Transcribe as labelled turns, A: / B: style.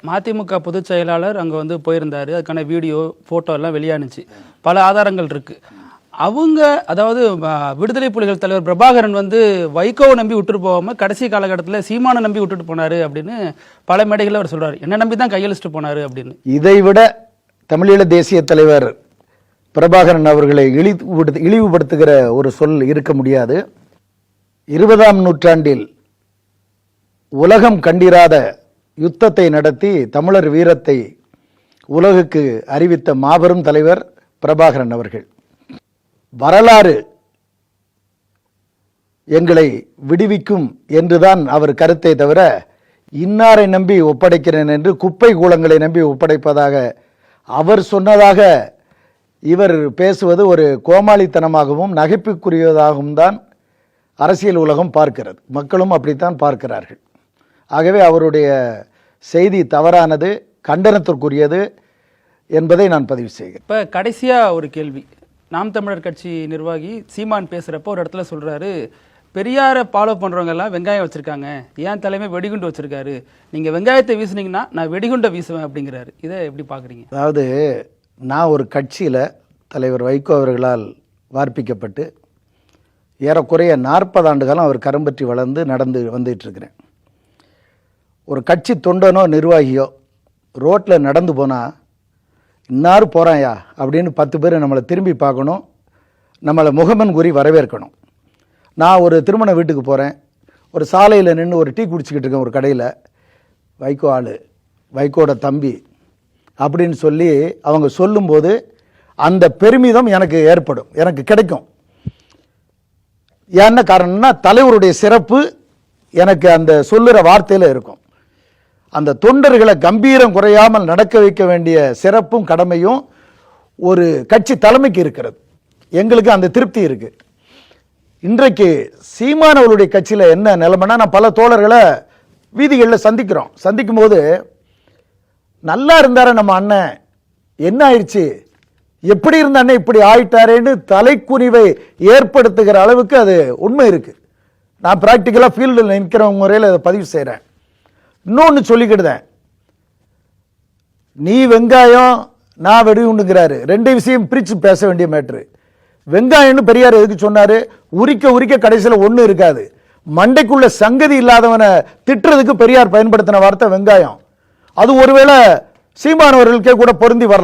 A: மதிமுக பொதுச் செயலாளர் அங்கே வந்து போயிருந்தாரு. அதுக்கான வீடியோ ஃபோட்டோ எல்லாம் வெளியானுச்சு. பல ஆதாரங்கள் இருக்கு. அவங்க அதாவது விடுதலை புலிகள் தலைவர் பிரபாகரன் வந்து வைகோவை நம்பி விட்டுட்டு போகாம கடைசி காலகட்டத்தில் சீமானை நம்பி விட்டுட்டு போனாரு அப்படின்னு பல மேடைகளில் அவர் சொல்றாரு. என்ன நம்பி தான் கையெழுச்சிட்டு போனாரு அப்படின்னு.
B: இதை விட தமிழீழ தேசிய தலைவர் பிரபாகரன் அவர்களை இழிவுபடுத்துகிற ஒரு சொல் இருக்க முடியாது. 20ஆம் நூற்றாண்டில் உலகம் கண்டிராத யுத்தத்தை நடத்தி தமிழர் வீரத்தை உலகுக்கு அறிவித்த மாபெரும் தலைவர் பிரபாகரன் அவர்கள். வரலாறு எங்களை விடுவிக்கும் என்றுதான் அவர் கருத்தை தவிர இன்னாரை நம்பி ஒப்படைக்கிறேன் என்று குப்பை கூலங்களை நம்பி ஒப்படைப்பதாக அவர் சொன்னதாக இவர் பேசுவது ஒரு கோமாளித்தனமாகவும் நகைப்புக்குரியதாகவும் தான் அரசியல் உலகம் பார்க்கிறது. மக்களும் அப்படித்தான் பார்க்கிறார்கள். ஆகவே அவருடைய செய்தி தவறானது, கண்டனத்திற்குரியது என்பதை நான் பதிவு செய்கிறேன்.
A: இப்போ கடைசியாக ஒரு கேள்வி. நாம் தமிழர் கட்சி நிர்வாகி சீமான் பேசுகிறப்போ ஒரு இடத்துல சொல்கிறாரு, பெரியாரை ஃபாலோ பண்ணுறவங்க எல்லாம் வெங்காயம் வச்சுருக்காங்க, ஏன் தலைமை வெடிகுண்டு வச்சுருக்காரு, நீங்கள் வெங்காயத்தை வீசுனீங்கன்னா நான் வெடிகுண்டை வீசுவேன் அப்படிங்கிறாரு. இதை எப்படி பார்க்குறீங்க?
B: அதாவது நான் ஒரு கட்சியில் தலைவர் வைகோ அவர்களால் வார்ப்பிக்கப்பட்டு ஏறக்குறைய 40 ஆண்டு காலம் அவர் கரம்பற்றி வளர்ந்து நடந்து வந்துட்டுருக்கிறேன். ஒரு கட்சி தொண்டனோ நிர்வாகியோ ரோட்டில் நடந்து போனால் இன்னாரும் போகிறாயா அப்படின்னு 10 பேர் நம்மளை திரும்பி பார்க்கணும், நம்மளை முகமன் கூறி வரவேற்கணும். நான் ஒரு திருமண வீட்டுக்கு போகிறேன், ஒரு சாலையில் நின்று ஒரு டீ குடிச்சிக்கிட்டு இருக்கேன் ஒரு கடையில், வைகோ ஆள், வைகோட தம்பி அப்படின்னு சொல்லி அவங்க சொல்லும்போது அந்த பெருமிதம் எனக்கு ஏற்படும், எனக்கு கிடைக்கும். என்ன காரணம்னா தலைவருடைய சிறப்பு எனக்கு அந்த சொல்லுற வார்த்தையில் இருக்கும். அந்த தொண்டர்களை கம்பீரம் குறையாமல் நடக்க வைக்க வேண்டிய சிறப்பும் கடமையும் ஒரு கட்சி தலைமைக்கு இருக்கிறது. எங்களுக்கு அந்த திருப்தி இருக்கு. இன்றைக்கு சீமானவர்களுடைய கட்சியில் என்ன நிலைமைனா, நான் பல தோழர்களை வீதிகளில் சந்திக்கும் போது நல்லா இருந்தார நம்ம அண்ணன், என்ன ஆயிடுச்சு, எப்படி இருந்த அண்ணன் இப்படி ஆயிட்டாரேன்னு தலைக்குனிவை ஏற்படுத்துகிற அளவுக்கு அது உண்மை இருக்கு. நான் பிராக்டிக்கலாக ஃபீல்டில் நிற்கிற முறையில் அதை பதிவு செய்கிறேன். இன்னொன்று சொல்லிக்கிடுதேன், நீ வெங்காயம் நான் வெடிகுண்டுங்கிறாரு, 2 விஷயம் பிரித்து பேச வேண்டிய மேட்ரு. வெங்காயம்னு பெரியார் எதுக்கு சொன்னார்? உரிக்க கடைசியில் ஒன்றும் இருக்காது. மண்டைக்குள்ள சங்கதி இல்லாதவனை திட்டுறதுக்கு பெரியார் பயன்படுத்தின வார்த்தை வெங்காயம். அது ஒருவேளை சீமானவர்களுக்கே கூட பொருந்தி வரலாம்.